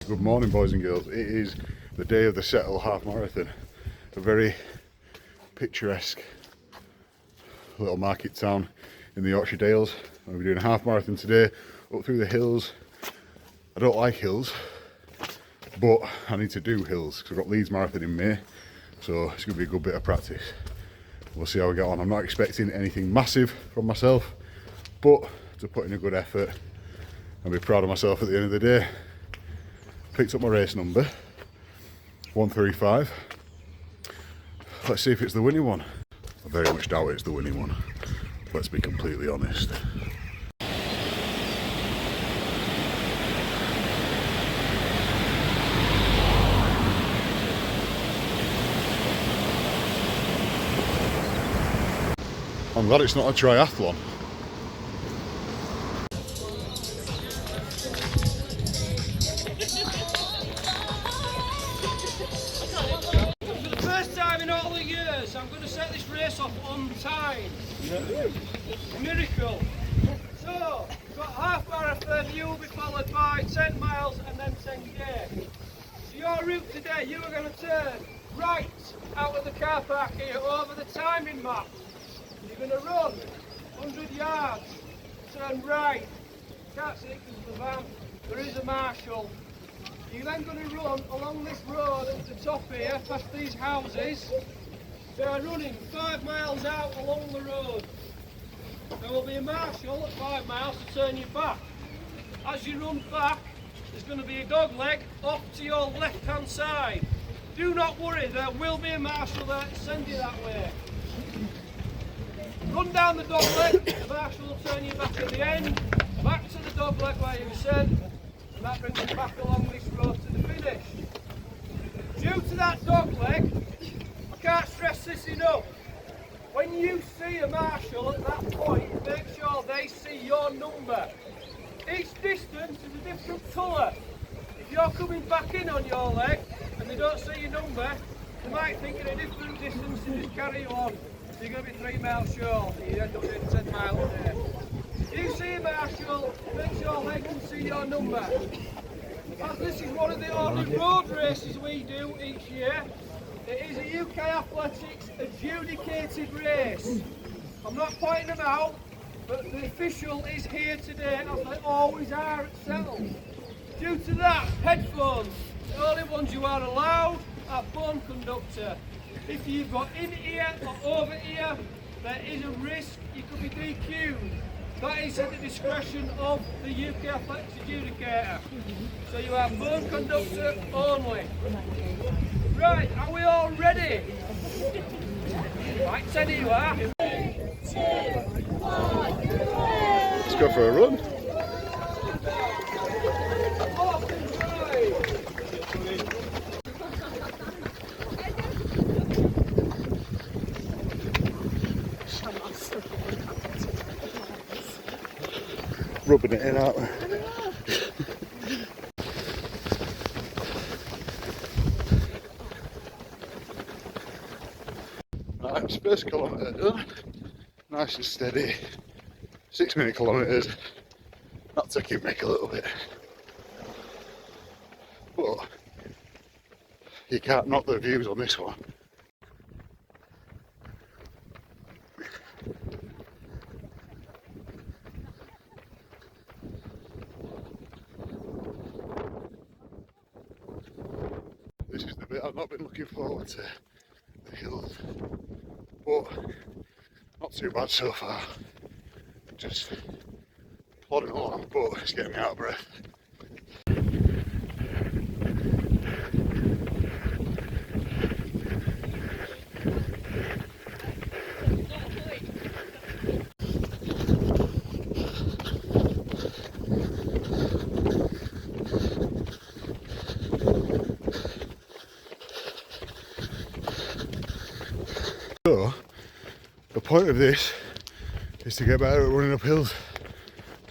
Good morning, boys and girls. It is the day of the Settle half marathon. A very picturesque little market town in the Yorkshire Dales. We're doing a half marathon today, up through the hills. I don't like hills, but I need to do hills because I've got Leeds Marathon in May, so it's going to be a good bit of practice. We'll see how we get on. I'm not expecting anything massive from myself, but to put in a good effort and be proud of myself at the end of the day. Picked up my race number, 135. Let's see if it's the winning one. I very much doubt it's the winning one. Let's be completely honest. I'm glad it's not a triathlon. I'm going to set this race off on time. Miracle. So, we've got half marathon, you will be followed by 10 miles and then 10k. So your route today, you are going to turn right out of the car park here over the timing map. You're going to run 100 yards, turn right. Can't see it because of the van. There is a marshal. You're then going to run along this road at the top here, past these houses. They are running 5 miles out along the road. There will be a marshal at 5 miles to turn you back. As you run back, there's going to be a dog leg off to your left hand side. Do not worry, there will be a marshal there to send you that way. Run down the dog leg, the marshal will turn you back at the end, back to the dog leg where you were sent, and that brings you back along this road to the finish. Due to that dog leg, can't stress this enough. When you see a marshal at that point, make sure they see your number. Each distance is a different colour. If you're coming back in on your leg and they don't see your number, they might think you're a different distance and just carry you on. So you're going to be 3 miles short and you end up doing 10 miles a day. If you see a marshal, make sure they can see your number. As this is one of the only road races we do each year, it is a UK Athletics adjudicated race. I'm not pointing them out, but the official is here today, as they always are at Settle. Due to that, headphones, the only ones you are allowed are phone conductor. If you've got in-ear or over-ear, there is a risk you could be DQ'd. That is at the discretion of the UK Athletics adjudicator. So you have phone conductor only. Right, are we all ready? Right, steady you are. 3, 2, 1, Let's go for a run. Rubbing it in, aren't we? Right, first kilometre done. Nice and steady. 6-minute kilometres. Not taking Mick a little bit. But you can't knock the views on this one. This is the bit I've not been looking forward to, the hills, but not too bad so far. Just plodding along, but it's getting me out of breath. So, the point of this is to get better at running up hills.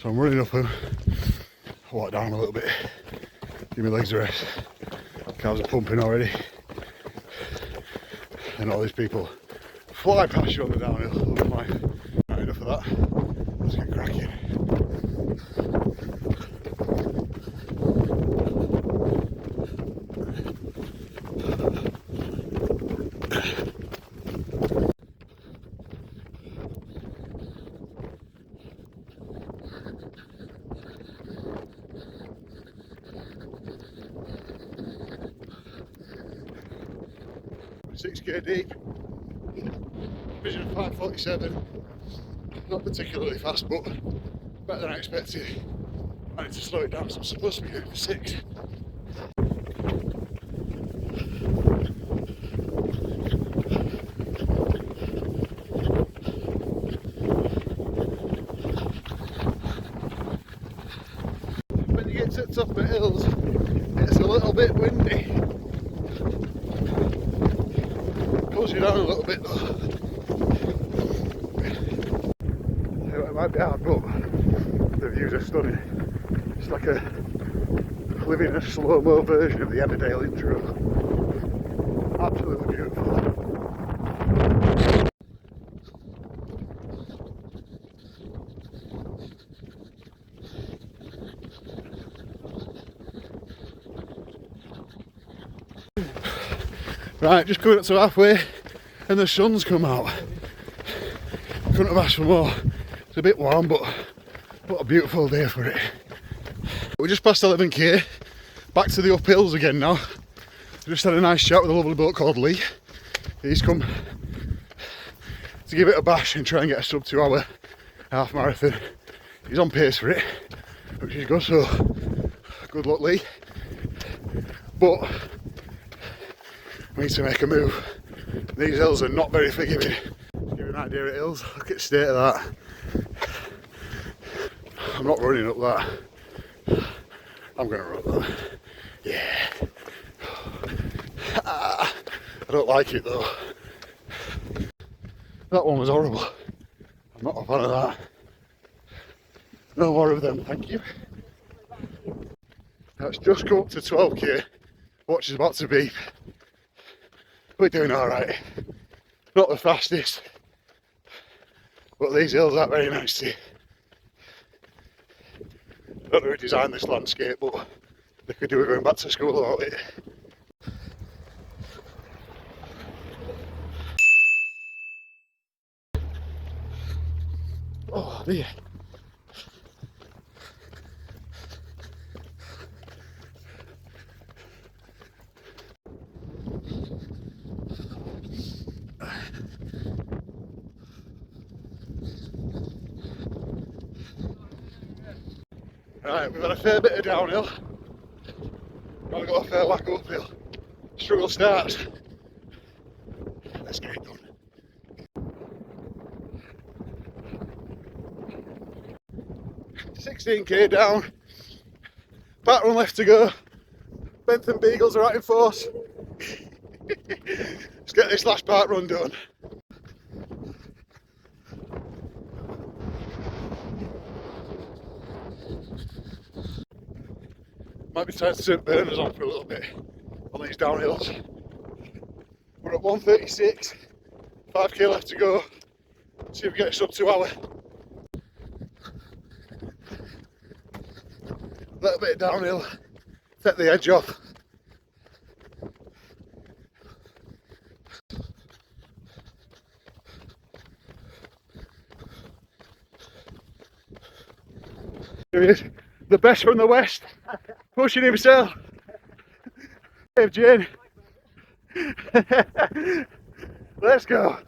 So I'm running up them, walk down a little bit, give my legs a rest. Calves are pumping already. And all these people fly past you on the downhill. I'm like, not enough of that. Let's get cracking. 6k deep, vision of 547, not particularly fast but better than I expected. I need to slow it down, so I'm supposed to be going for 6. When you get to the top of the hills, it's a little bit windy. Pulls you down a little bit though. It might be hard, but the views are stunning. It's like living a slow-mo version of the Emmerdale intro. Absolutely beautiful. Right, just coming up to halfway and the sun's come out. Couldn't have asked for more. It's a bit warm, but what a beautiful day for it. We're just past 11k, back to the uphills again now. Just had a nice chat with a lovely bloke called Lee. He's come to give it a bash and try and get a sub 2 hour half marathon. He's on pace for it, which is good, so good luck Lee. But we need to make a move. These hills are not very forgiving. To give you an idea of hills, look at the state of that. I'm not running up that. I'm going to run that. Yeah. I don't like it though. That one was horrible. I'm not a fan of that. No more of them, thank you. That's just come up to 12k. Watch is about to beep. We're doing alright. Not the fastest, but these hills aren't very nice to see. I don't know who designed this landscape, but they could do it going back to school about it. Oh dear. Right, we've had a fair bit of downhill. Now we've got a fair whack uphill. Struggle starts. Let's get it done. $16k down. Back run left to go. Bentham Beagles are out in force. Let's get this last part run done. Might be time to turn burners on for a little bit on these downhills. We're at 1:36, 5k left to go. See if we get a sub 2 hour. A little bit of downhill, take the edge off. Here he is, the best from the west, pushing himself. Dave Jane. Let's go.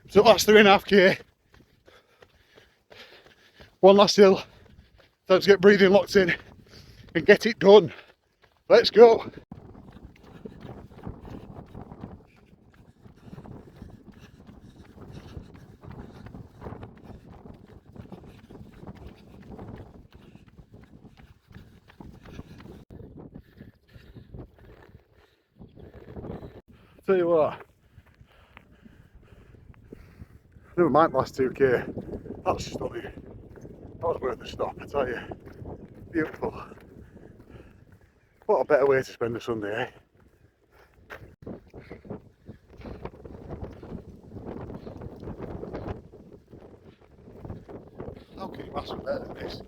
So last 3.5k. One last hill. Time to get breathing locked in and get it done. Let's go. Tell you what, never mind last 2k, that's stunning. That was worth the stop, I tell you. Beautiful. What a better way to spend a Sunday, eh? How can you ask for better than this?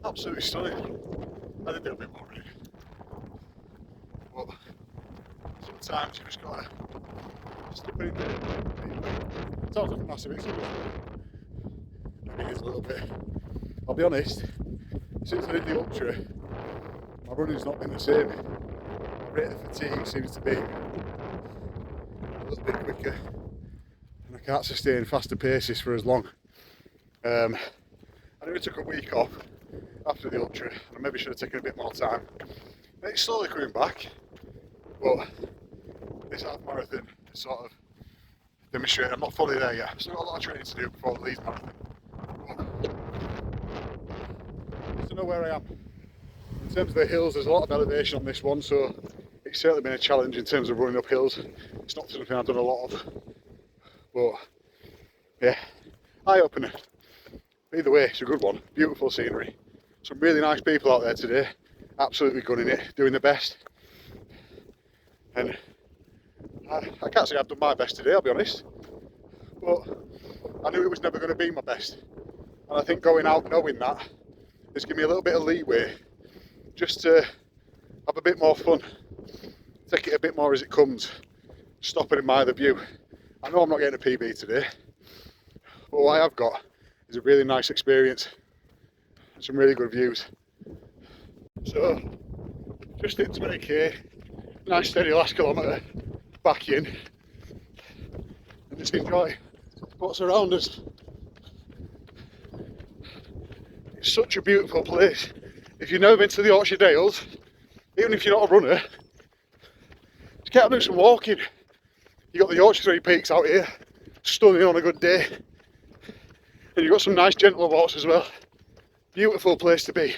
Absolutely stunning. I did a bit more ready. But sometimes you just gotta slip it in there. It sounds like a massive excuse. I think it's a little bit. I'll be honest, since I did the ultra, my running's not been the same. rate of fatigue seems to be a little bit quicker, and I can't sustain faster paces for as long. I knew I took a week off after the ultra, and I maybe should have taken a bit more time. And it's slowly coming back, but this half marathon is sort of demonstrating I'm not fully there yet. I've still got a lot of training to do before the Leeds marathon. Just to know where I am. In terms of the hills, there's a lot of elevation on this one, so it's certainly been a challenge in terms of running up hills. It's not something I've done a lot of, but yeah, eye-opener. Either way, it's a good one. Beautiful scenery. Some really nice people out there today, absolutely gunning it, doing their best. And I can't say I've done my best today, I'll be honest, but I knew it was never going to be my best. And I think going out knowing that has given me a little bit of leeway just to have a bit more fun, take it a bit more as it comes, stop and admire the view. I know I'm not getting a PB today, but what I have got is a really nice experience and some really good views. So, just hit 20k, nice steady last kilometre, back in, and just enjoy what's around us. It's such a beautiful place. If you've never been to the Yorkshire Dales, even if you're not a runner, just get out and do some walking. You've got the Yorkshire Three Peaks out here, stunning on a good day. And you've got some nice gentle walks as well. Beautiful place to be.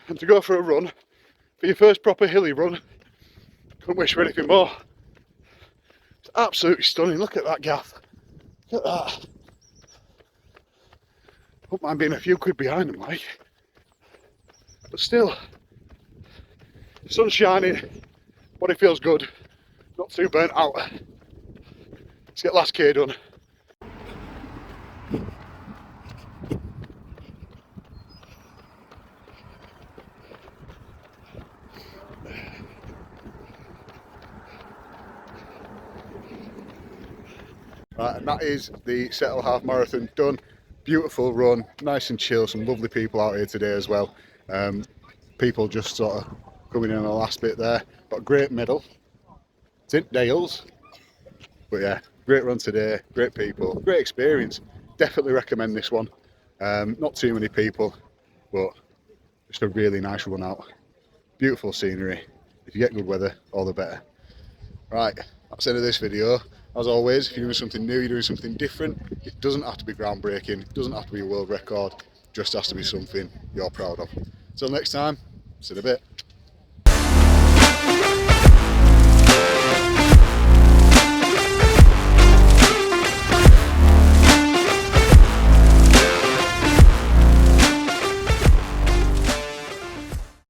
And to go for a run, for your first proper hilly run, couldn't wish for anything more. It's absolutely stunning. Look at that gaff. Look at that. Don't mind being a few quid behind them, like. But still, sun's shining, body feels good, not too burnt out. Let's get last K done. Right, and that is the Settle Half Marathon done. Beautiful run, nice and chill, some lovely people out here today as well. People just sort of coming in on the last bit there. Got a great medal. It's in Dales. But yeah, great run today, great people, great experience. Definitely recommend this one. Not too many people, but just a really nice run out. Beautiful scenery. If you get good weather, all the better. Right, that's the end of this video. As always, if you're doing something new, you're doing something different, it doesn't have to be groundbreaking, it doesn't have to be a world record, it just has to be something you're proud of. Until next time, see you in a bit.